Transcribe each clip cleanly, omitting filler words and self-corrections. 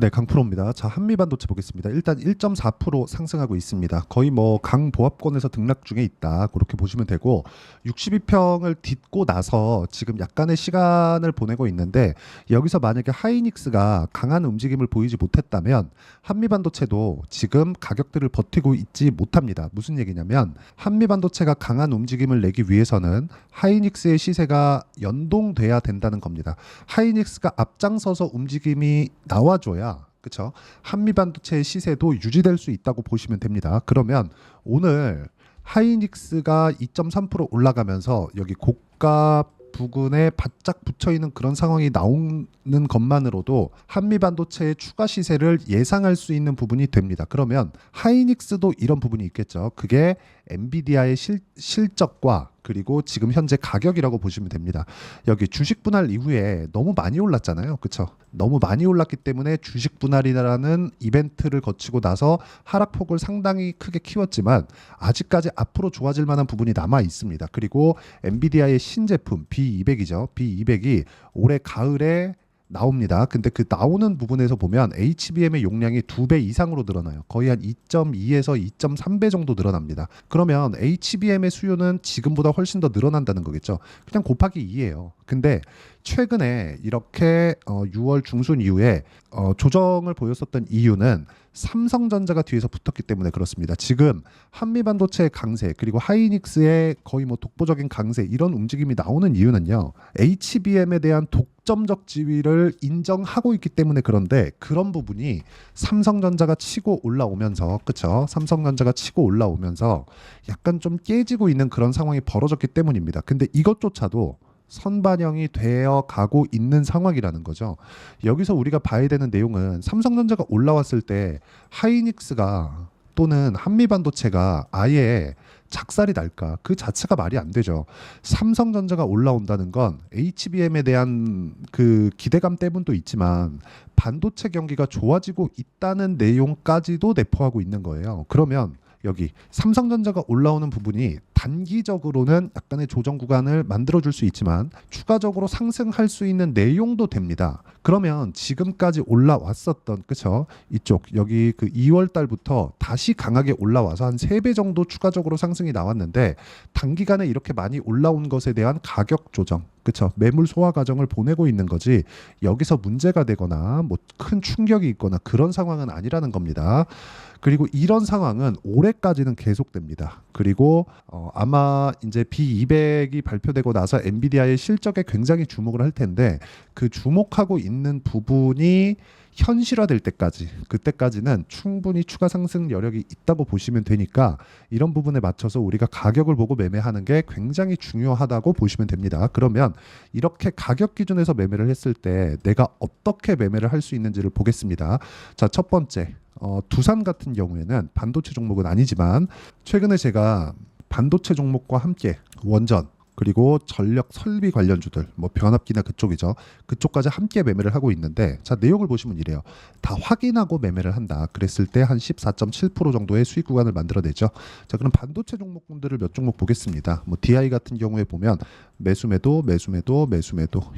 네, 강프로입니다. 자, 한미반도체 보겠습니다. 일단 1.4% 상승하고 있습니다. 거의 뭐 강보합권에서 등락 중에 있다. 그렇게 보시면 되고 62평을 딛고 나서 지금 약간의 시간을 보내고 있는데 여기서 만약에 하이닉스가 강한 움직임을 보이지 못했다면 한미반도체도 지금 가격들을 버티고 있지 못합니다. 무슨 얘기냐면 한미반도체가 강한 움직임을 내기 위해서는 하이닉스의 시세가 연동돼야 된다는 겁니다. 하이닉스가 앞장서서 움직임이 나와줘야 그쵸? 한미반도체의 시세도 유지될 수 있다고 보시면 됩니다. 그러면 오늘 하이닉스가 2.3% 올라가면서 여기 고가 부근에 바짝 붙여 있는 그런 상황이 나오는 것만으로도 한미반도체의 추가 시세를 예상할 수 있는 부분이 됩니다. 그러면 하이닉스도 이런 부분이 있겠죠. 그게 엔비디아의 실적과 그리고 지금 현재 가격이라고 보시면 됩니다. 여기 주식 분할 이후에 너무 많이 올랐잖아요. 그렇죠? 너무 많이 올랐기 때문에 주식 분할이라는 이벤트를 거치고 나서 하락폭을 상당히 크게 키웠지만 아직까지 앞으로 좋아질 만한 부분이 남아 있습니다. 그리고 엔비디아의 신제품 B200이죠. B200이 올해 가을에 나옵니다. 근데 그 나오는 부분에서 보면 HBM의 용량이 2배 이상으로 늘어나요. 거의 한 2.2에서 2.3배 정도 늘어납니다. 그러면 HBM의 수요는 지금보다 훨씬 더 늘어난다는 거겠죠. 그냥 곱하기 2예요. 근데 최근에 이렇게 6월 중순 이후에 조정을 보였었던 이유는 삼성전자가 뒤에서 붙었기 때문에 그렇습니다. 지금 한미반도체의 강세 그리고 하이닉스의 거의 뭐 독보적인 강세 이런 움직임이 나오는 이유는요. HBM에 대한 독점적 지위를 인정하고 있기 때문에 그런데 그런 부분이 삼성전자가 치고 올라오면서 그쵸? 삼성전자가 치고 올라오면서 약간 좀 깨지고 있는 그런 상황이 벌어졌기 때문입니다. 근데 이것조차도 선반영이 되어 가고 있는 상황이라는 거죠. 여기서 우리가 봐야 되는 내용은 삼성전자가 올라왔을 때 하이닉스가 또는 한미반도체가 아예 작살이 날까? 그 자체가 말이 안 되죠. 삼성전자가 올라온다는 건 HBM에 대한 그 기대감 때문도 있지만 반도체 경기가 좋아지고 있다는 내용까지도 내포하고 있는 거예요. 그러면 여기 삼성전자가 올라오는 부분이 단기적으로는 약간의 조정 구간을 만들어줄 수 있지만 추가적으로 상승할 수 있는 내용도 됩니다. 그러면 지금까지 올라왔었던 그쵸? 이쪽 여기 그 2월 달부터 다시 강하게 올라와서 한 3배 정도 추가적으로 상승이 나왔는데 단기간에 이렇게 많이 올라온 것에 대한 가격 조정 그쵸? 매물 소화 과정을 보내고 있는 거지 여기서 문제가 되거나 뭐 큰 충격이 있거나 그런 상황은 아니라는 겁니다. 그리고 이런 상황은 올해까지는 계속됩니다. 그리고 아마 이제 B200이 발표되고 나서 엔비디아의 실적에 굉장히 주목을 할 텐데 그 주목하고 있는 부분이 현실화될 때까지 그때까지는 충분히 추가 상승 여력이 있다고 보시면 되니까 이런 부분에 맞춰서 우리가 가격을 보고 매매하는 게 굉장히 중요하다고 보시면 됩니다. 그러면 이렇게 가격 기준에서 매매를 했을 때 내가 어떻게 매매를 할 수 있는지를 보겠습니다. 자, 첫 번째 두산 같은 경우에는 반도체 종목은 아니지만 최근에 제가 반도체 종목과 함께 원전 그리고 전력 설비 관련주들 뭐 변압기나 그쪽이죠. 그쪽까지 함께 매매를 하고 있는데 자 내용을 보시면 이래요. 다 확인하고 매매를 한다. 그랬을 때 한 14.7% 정도의 수익 구간을 만들어내죠. 자 그럼 반도체 종목군들을 몇 종목 보겠습니다. 뭐 DI 같은 경우에 보면 매수매도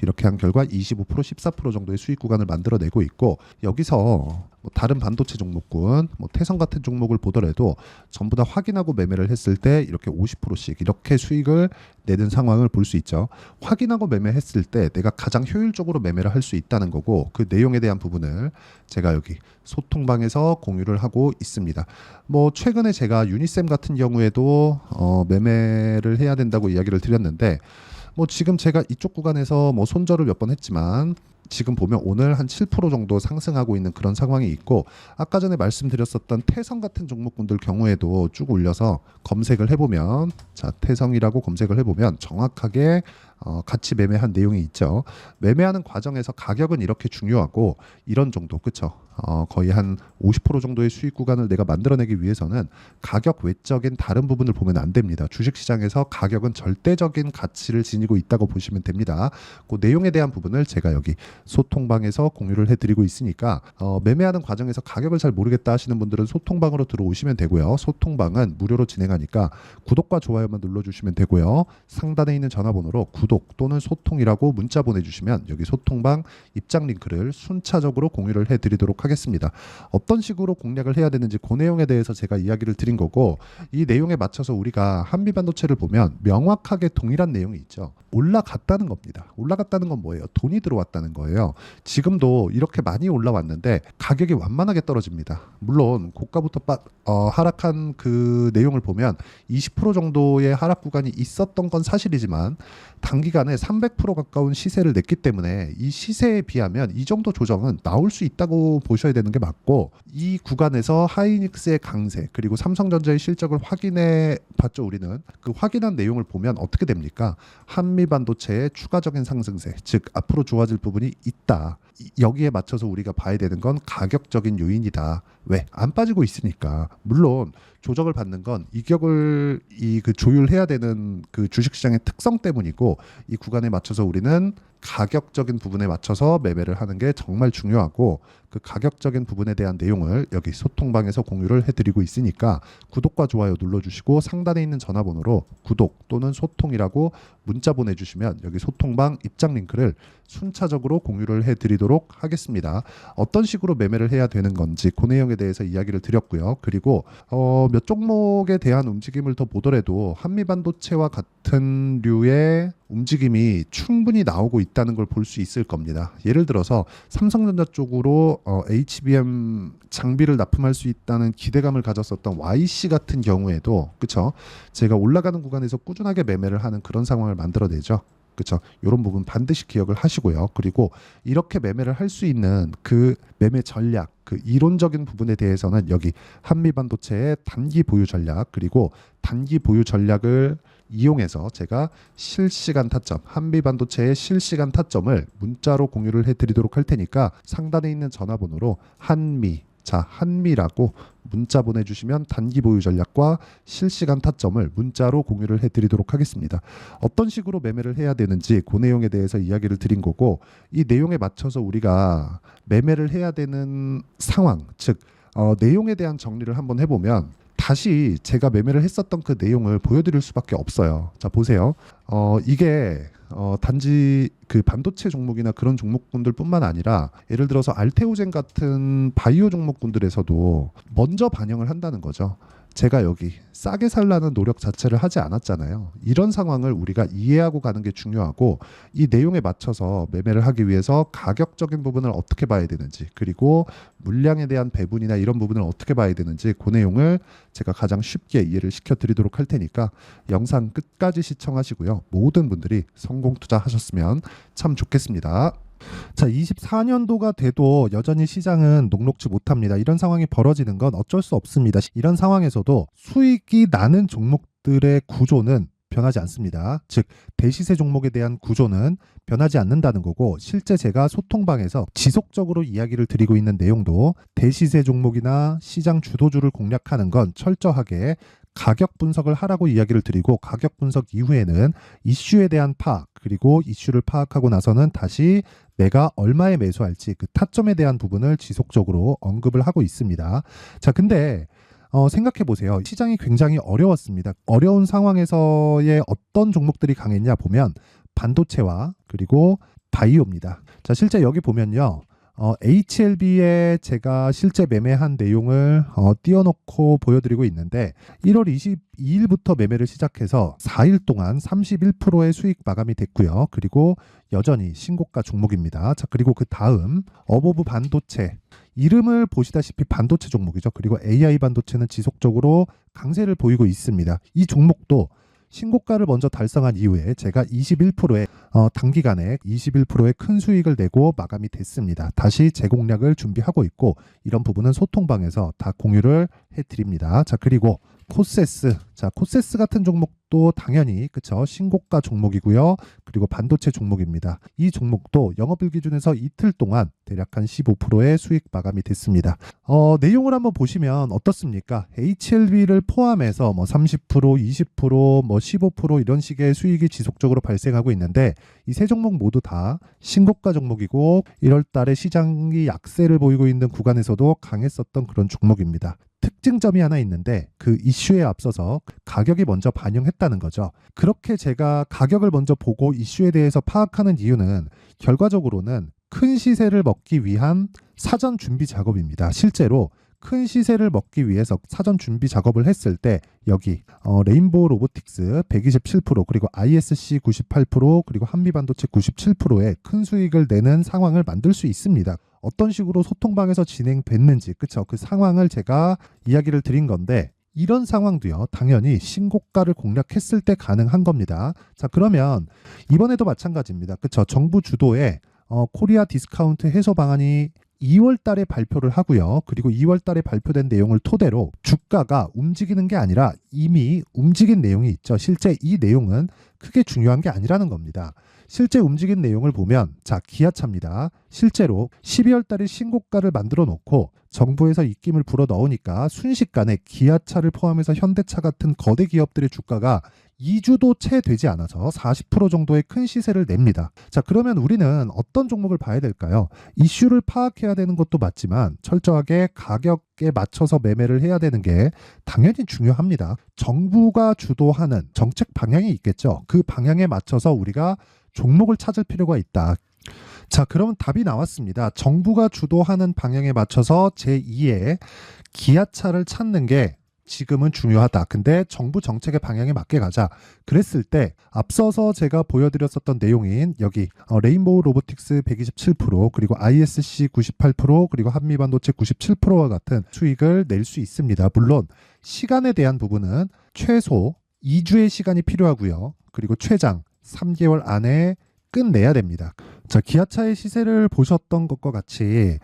이렇게 한 결과 25% 14% 정도의 수익 구간을 만들어내고 있고 여기서 뭐 다른 반도체 종목군 뭐 태성 같은 종목을 보더라도 전부 다 확인하고 매매를 했을 때 이렇게 50%씩 이렇게 수익을 내는 상황을 볼 수 있죠. 확인하고 매매했을 때 내가 가장 효율적으로 매매를 할 수 있다는 거고 그 내용에 대한 부분을 제가 여기 소통방에서 공유를 하고 있습니다. 뭐 최근에 제가 유니셈 같은 경우에도 매매를 해야 된다고 이야기를 드렸는데 뭐 지금 제가 이쪽 구간에서 뭐 손절을 몇 번 했지만 지금 보면 오늘 한 7% 정도 상승하고 있는 그런 상황이 있고 아까 전에 말씀드렸었던 태성 같은 종목군들 경우에도 쭉 올려서 검색을 해보면 자 태성이라고 검색을 해보면 정확하게 같이 매매한 내용이 있죠. 매매하는 과정에서 가격은 이렇게 중요하고 이런 정도 그쵸? 거의 한 50% 정도의 수익 구간을 내가 만들어내기 위해서는 가격 외적인 다른 부분을 보면 안 됩니다. 주식시장에서 가격은 절대적인 가치를 지니고 있다고 보시면 됩니다. 그 내용에 대한 부분을 제가 여기 소통방에서 공유를 해드리고 있으니까 매매하는 과정에서 가격을 잘 모르겠다 하시는 분들은 소통방으로 들어오시면 되고요. 소통방은 무료로 진행하니까 구독과 좋아요만 눌러주시면 되고요. 상단에 있는 전화번호로 구독 구독 또는 소통이라고 문자 보내주시면 여기 소통방 입장 링크를 순차적으로 공유를 해드리도록 하겠습니다. 어떤 식으로 공략을 해야 되는지 그 내용에 대해서 제가 이야기를 드린 거고, 이 내용에 맞춰서 우리가 한미반도체를 보면 명확하게 동일한 내용이 있죠. 올라갔다는 겁니다. 올라갔다는 건 뭐예요? 돈이 들어왔다는 거예요. 지금도 이렇게 많이 올라왔는데 가격이 완만하게 떨어집니다. 물론 고가부터 하락한 그 내용을 보면 20% 정도의 하락 구간이 있었던 건 사실이지만 단기간에 300% 가까운 시세를 냈기 때문에 이 시세에 비하면 이 정도 조정은 나올 수 있다고 보셔야 되는 게 맞고, 이 구간에서 하이닉스의 강세 그리고 삼성전자의 실적을 확인해 봤죠. 우리는 그 확인한 내용을 보면 어떻게 됩니까? 한미반도체의 추가적인 상승세, 즉 앞으로 좋아질 부분이 있다. 여기에 맞춰서 우리가 봐야 되는 건 가격적인 요인이다. 왜? 안 빠지고 있으니까. 물론 조정을 받는 건 이격을 그 조율해야 되는 그 주식시장의 특성 때문이고, 이 구간에 맞춰서 우리는 가격적인 부분에 맞춰서 매매를 하는 게 정말 중요하고, 그 가격적인 부분에 대한 내용을 여기 소통방에서 공유를 해드리고 있으니까 구독과 좋아요 눌러주시고 상단에 있는 전화번호로 구독 또는 소통이라고 문자 보내주시면 여기 소통방 입장 링크를 순차적으로 공유를 해드리도록 하겠습니다. 어떤 식으로 매매를 해야 되는 건지 그 내용에 대해서 이야기를 드렸고요. 그리고 몇 종목에 대한 움직임을 더 보더라도 한미반도체와 같은 류의 움직임이 충분히 나오고 있다는 걸 볼 수 있을 겁니다. 예를 들어서 삼성전자 쪽으로 HBM 장비를 납품할 수 있다는 기대감을 가졌었던 YC 같은 경우에도, 그쵸? 제가 올라가는 구간에서 꾸준하게 매매를 하는 그런 상황을 만들어내죠. 그렇죠. 이런 부분 반드시 기억을 하시고요. 그리고 이렇게 매매를 할 수 있는 그 매매 전략, 그 이론적인 부분에 대해서는 여기 한미반도체의 단기 보유 전략, 그리고 단기 보유 전략을 이용해서 제가 실시간 타점, 한미반도체의 실시간 타점을 문자로 공유를 해드리도록 할 테니까 상단에 있는 전화번호로 한미라고 문자 보내주시면 단기 보유 전략과 실시간 타점을 문자로 공유를 해드리도록 하겠습니다. 어떤 식으로 매매를 해야 되는지 그 내용에 대해서 이야기를 드린 거고, 이 내용에 맞춰서 우리가 매매를 해야 되는 상황, 즉 내용에 대한 정리를 한번 해보면 다시 제가 매매를 했었던 그 내용을 보여드릴 수밖에 없어요. 자, 보세요. 이게 단지 그 반도체 종목이나 그런 종목군들뿐만 아니라 예를 들어서 알테오젠 같은 바이오 종목군들에서도 먼저 반영을 한다는 거죠. 제가 여기 싸게 살라는 노력 자체를 하지 않았잖아요. 이런 상황을 우리가 이해하고 가는 게 중요하고, 이 내용에 맞춰서 매매를 하기 위해서 가격적인 부분을 어떻게 봐야 되는지, 그리고 물량에 대한 배분이나 이런 부분을 어떻게 봐야 되는지 그 내용을 제가 가장 쉽게 이해를 시켜드리도록 할 테니까 영상 끝까지 시청하시고요. 모든 분들이 성공 투자하셨으면 참 좋겠습니다. 자, 24년도가 돼도 여전히 시장은 녹록지 못합니다. 이런 상황이 벌어지는 건 어쩔 수 없습니다. 이런 상황에서도 수익이 나는 종목들의 구조는 변하지 않습니다. 즉 대시세 종목에 대한 구조는 변하지 않는다는 거고, 실제 제가 소통방에서 지속적으로 이야기를 드리고 있는 내용도 대시세 종목이나 시장 주도주를 공략하는 건 철저하게 가격 분석을 하라고 이야기를 드리고, 가격 분석 이후에는 이슈에 대한 파악, 그리고 이슈를 파악하고 나서는 다시 내가 얼마에 매수할지 그 타점에 대한 부분을 지속적으로 언급을 하고 있습니다. 자, 근데 생각해 보세요. 시장이 굉장히 어려웠습니다. 어려운 상황에서의 어떤 종목들이 강했냐 보면 반도체와 그리고 바이오입니다. 자, 실제 여기 보면요. HLB에 제가 실제 매매한 내용을 띄워놓고 보여드리고 있는데, 1월 22일부터 매매를 시작해서 4일 동안 31%의 수익 마감이 됐고요. 그리고 여전히 신고가 종목입니다. 자, 그리고 그 다음 어보브 반도체, 이름을 보시다시피 반도체 종목이죠. 그리고 AI 반도체는 지속적으로 강세를 보이고 있습니다. 이 종목도 신고가를 먼저 달성한 이후에 제가 21%의 단기간에 21%의 큰 수익을 내고 마감이 됐습니다. 다시 재공략을 준비하고 있고, 이런 부분은 소통방에서 다 공유를 해드립니다. 자, 그리고 코세스, 자, 코세스 같은 종목도 당연히 그쵸, 신고가 종목이고요. 그리고 반도체 종목입니다. 이 종목도 영업일 기준에서 이틀 동안 대략 한 15%의 수익 마감이 됐습니다. 내용을 한번 보시면 어떻습니까? HLB를 포함해서 뭐 30%, 20%, 뭐 15% 이런 식의 수익이 지속적으로 발생하고 있는데, 이 세 종목 모두 다 신고가 종목이고 1월 달에 시장이 약세를 보이고 있는 구간에서도 강했었던 그런 종목입니다. 특징점이 하나 있는데 그 이슈에 앞서서 가격이 먼저 반영했다는 거죠. 그렇게 제가 가격을 먼저 보고 이슈에 대해서 파악하는 이유는 결과적으로는 큰 시세를 먹기 위한 사전 준비 작업입니다. 실제로 큰 시세를 먹기 위해서 사전 준비 작업을 했을 때 여기 레인보우 로보틱스 127% 그리고 ISC 98% 그리고 한미반도체 97%의 큰 수익을 내는 상황을 만들 수 있습니다. 어떤 식으로 소통방에서 진행됐는지 그쵸? 그 상황을 제가 이야기를 드린 건데 이런 상황도요 당연히 신고가를 공략했을 때 가능한 겁니다. 자 그러면 이번에도 마찬가지입니다. 그쵸? 정부 주도의 코리아 디스카운트 해소 방안이 2월 달에 발표를 하고요. 그리고 2월 달에 발표된 내용을 토대로 주가가 움직이는 게 아니라 이미 움직인 내용이 있죠. 실제 이 내용은 크게 중요한 게 아니라는 겁니다. 실제 움직인 내용을 보면 자 기아차입니다. 실제로 12월 달에 신고가를 만들어 놓고 정부에서 입김을 불어 넣으니까 순식간에 기아차를 포함해서 현대차 같은 거대 기업들의 주가가 2주도 채 되지 않아서 40% 정도의 큰 시세를 냅니다. 자, 그러면 우리는 어떤 종목을 봐야 될까요? 이슈를 파악해야 되는 것도 맞지만 철저하게 가격에 맞춰서 매매를 해야 되는 게 당연히 중요합니다. 정부가 주도하는 정책 방향이 있겠죠. 그 방향에 맞춰서 우리가 종목을 찾을 필요가 있다. 자, 그러면 답이 나왔습니다. 정부가 주도하는 방향에 맞춰서 제2의 기아차를 찾는 게 지금은 중요하다. 근데 정부 정책의 방향에 맞게 가자. 그랬을 때 앞서서 제가 보여드렸었던 내용인 여기 레인보우 로보틱스 127% 그리고 ISC 98% 그리고 한미반도체 97%와 같은 수익을 낼 수 있습니다. 물론 시간에 대한 부분은 최소 2주의 시간이 필요하고요. 그리고 최장 3개월 안에 끝내야 됩니다. 자, 기아차의 시세를 보셨던 것과 같이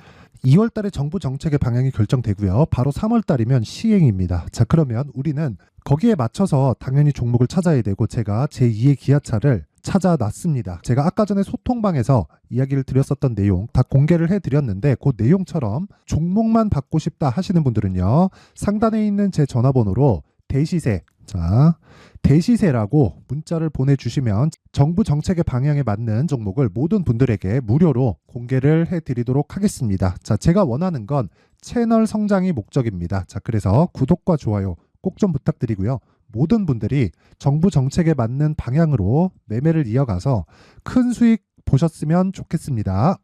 2월 달에 정부 정책의 방향이 결정되고요. 바로 3월 달이면 시행입니다. 자, 그러면 우리는 거기에 맞춰서 당연히 종목을 찾아야 되고 제가 제2의 기아차를 찾아놨습니다. 제가 아까 전에 소통방에서 이야기를 드렸었던 내용 다 공개를 해드렸는데 그 내용처럼 종목만 받고 싶다 하시는 분들은요. 상단에 있는 제 전화번호로 대시세 자 대시세라고 문자를 보내주시면 정부 정책의 방향에 맞는 종목을 모든 분들에게 무료로 공개를 해드리도록 하겠습니다. 자, 제가 원하는 건 채널 성장이 목적입니다. 자, 그래서 구독과 좋아요 꼭 좀 부탁드리고요. 모든 분들이 정부 정책에 맞는 방향으로 매매를 이어가서 큰 수익 보셨으면 좋겠습니다.